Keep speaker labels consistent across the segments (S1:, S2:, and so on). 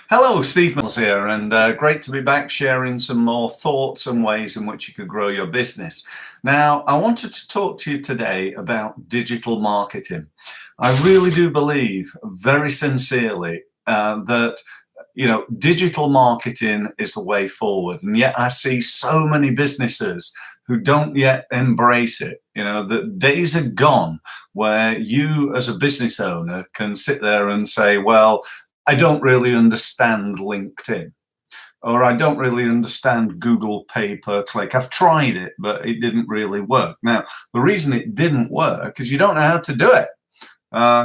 S1: Hello, Steve Mills here, and great to be back sharing some more thoughts and ways in which you could grow your business. Now, I wanted to talk to you today about digital marketing. I really do believe, very sincerely, that digital marketing is the way forward, and yet I see so many businesses who don't yet embrace it. The days are gone where you, as a business owner, can sit there and say, well, I don't really understand LinkedIn, or I don't really understand Google pay per click. I've tried it, but it didn't really work. Now, the reason it didn't work is you don't know how to do it.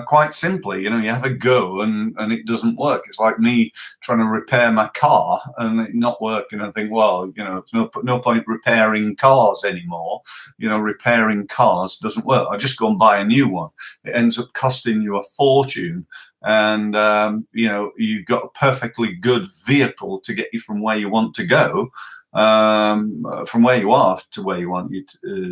S1: Quite simply, you have a go and it doesn't work. It's like me trying to repair my car and it not working. I think, well, it's no point repairing cars anymore. Repairing cars doesn't work. I just go and buy a new one. It ends up costing you a fortune. And, you've got a perfectly good vehicle to get you from where you want to go, from where you are to where you want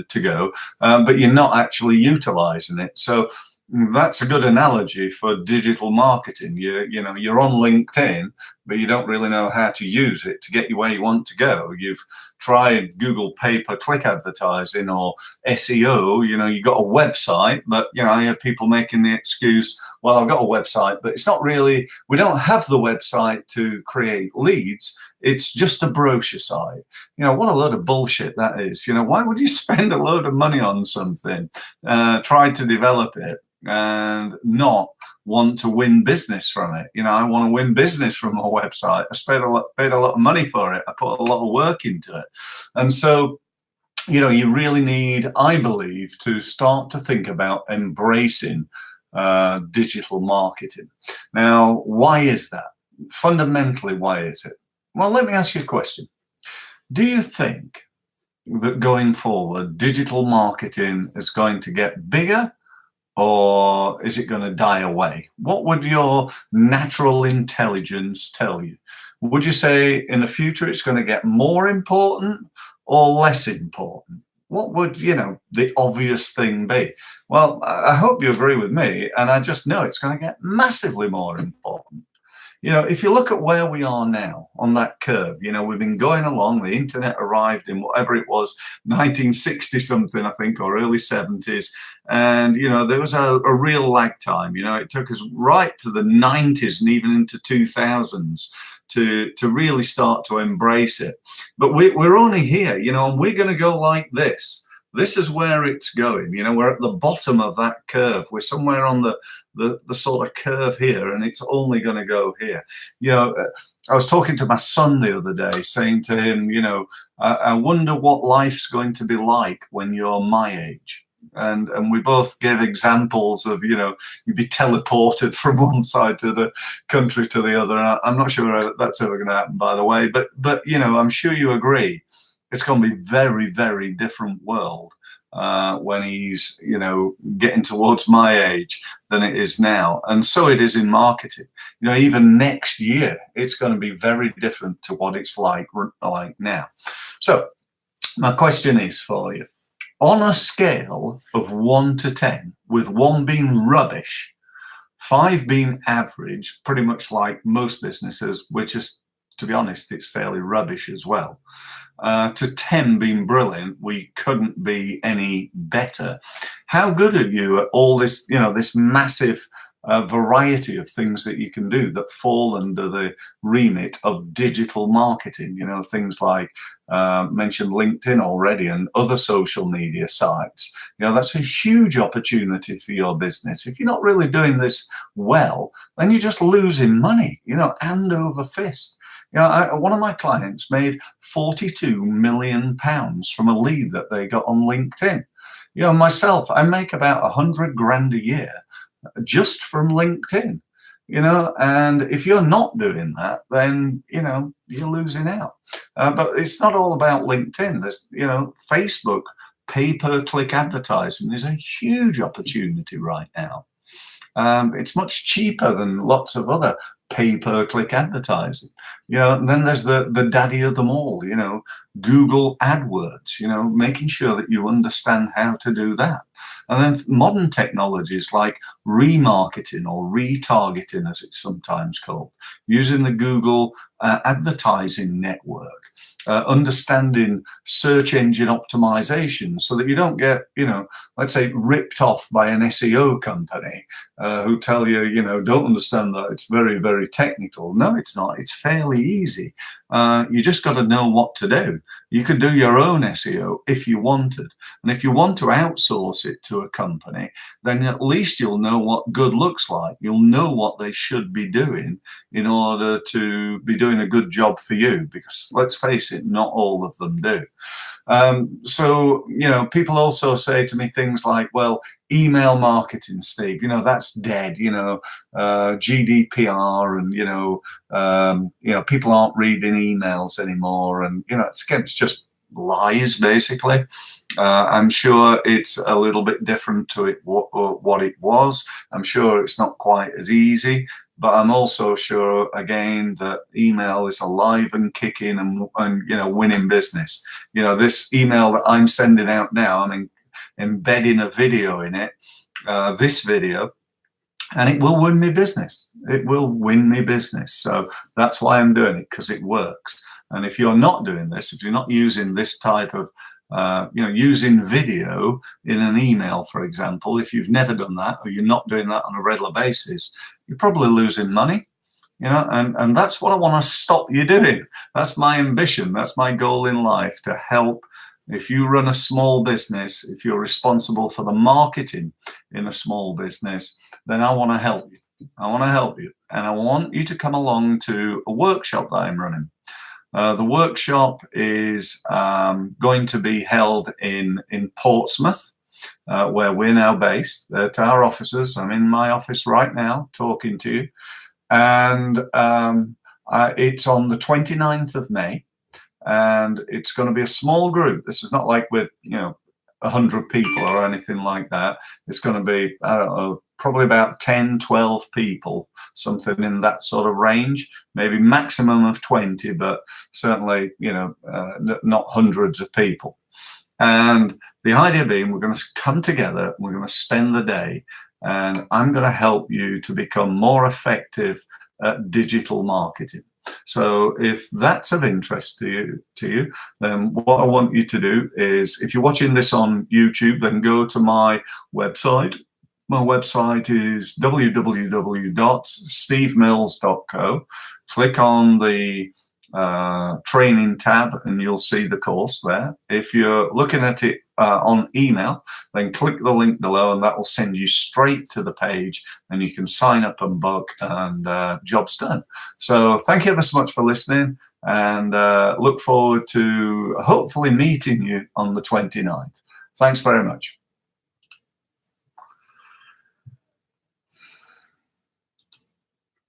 S1: to go, but you're not actually utilizing it. So that's a good analogy for digital marketing. You're on LinkedIn, but you don't really know how to use it to get you where you want to go. You've tried Google pay-per-click advertising or SEO. You got a website, but I hear people making the excuse, well, I've got a website, but it's not really, we don't have the website to create leads. It's just a brochure site. What a load of bullshit that is. Why would you spend a load of money on something, try to develop it, and not want to win business from it? I want to win business from a website. I paid a lot of money for it. I put a lot of work into it. And so, you really need, I believe, to start to think about embracing digital marketing. Now, why is that? Fundamentally, why is it? Well, let me ask you a question. Do you think that going forward, digital marketing is going to get bigger, or is it going to die away? What would your natural intelligence tell you? Would you say in the future it's going to get more important or less important? What would, the obvious thing be? Well, I hope you agree with me, and I just know it's going to get massively more important. If you look at where we are now on that curve, we've been going along, the internet arrived in whatever it was, 1960 something, I think, or early 70s. And, there was a real lag time. It took us right to the 90s and even into 2000s to really start to embrace it. But we're only here, and we're going to go like this. This is where it's going. We're at the bottom of that curve. We're somewhere on the sort of curve here, and it's only going to go here. I was talking to my son the other day, saying to him, I wonder what life's going to be like when you're my age. And we both gave examples of, you'd be teleported from one side to the country to the other. And I'm not sure that's ever going to happen, by the way. But I'm sure you agree. It's going to be very, very different world when he's, getting towards my age than it is now. And so it is in marketing. Even next year, it's going to be very different to what it's like now. So my question is for you, on a scale of 1 to 10, with 1 being rubbish, 5 being average, pretty much like most businesses, which is, to be honest, it's fairly rubbish as well, to 10 being brilliant, we couldn't be any better. How good are you at all this, this massive variety of things that you can do that fall under the remit of digital marketing? Things like mentioned LinkedIn already and other social media sites. That's a huge opportunity for your business. If you're not really doing this well, then you're just losing money, hand over fist. One of my clients made £42 million from a lead that they got on LinkedIn. Myself, I make about 100 grand a year just from LinkedIn. And if you're not doing that, then, you're losing out. But it's not all about LinkedIn. There's, Facebook pay-per-click advertising is a huge opportunity right now. It's much cheaper than lots of other pay-per-click advertising, and then there's the daddy of them all, Google AdWords, making sure that you understand how to do that. And then modern technologies like remarketing or retargeting, as it's sometimes called, using the Google advertising network, understanding search engine optimization so that you don't get, let's say, ripped off by an SEO company who tell you, don't understand that, it's very, very technical. No, it's not. It's fairly easy. You just got to know what to do. You could do your own SEO if you wanted. And if you want to outsource it to a company, then at least you'll know what good looks like. You'll know what they should be doing in order to be doing a good job for you, because let's face it, not all of them do. So, people also say to me things like, well, email marketing, Steve, that's dead, GDPR, and, people aren't reading emails anymore. And, it's just lies, basically. I'm sure it's a little bit different to what it was. I'm sure it's not quite as easy, but I'm also sure, again, that email is alive and kicking and winning business. This email that I'm sending out now, I'm embedding a video in it, this video, and it will win me business. It will win me business. So that's why I'm doing it, because it works. And if you're not doing this, if you're not using this type of using video in an email, for example, if you've never done that, or you're not doing that on a regular basis, you're probably losing money, and that's what I want to stop you doing. That's my ambition. That's my goal in life, to help. If you run a small business, if you're responsible for the marketing in a small business, then I want to help you. I want to help you. And I want you to come along to a workshop that I'm running. The workshop is going to be held in Portsmouth, where we're now based, at our offices. I'm in my office right now talking to you. And it's on the 29th of May. And it's going to be a small group. This is not like with, 100 people or anything like that. It's going to be, I don't know, probably about 10, 12 people, something in that sort of range, maybe maximum of 20, but certainly, not hundreds of people. And the idea being, we're going to come together, we're going to spend the day, and I'm going to help you to become more effective at digital marketing. So if that's of interest to you, then what I want you to do is, if you're watching this on YouTube, then go to my website. My website is www.stevemills.co. Click on the training tab and you'll see the course there. If you're looking at it on email, then click the link below and that will send you straight to the page and you can sign up and book, and job's done. So thank you ever so much for listening, and look forward to hopefully meeting you on the 29th. Thanks very much.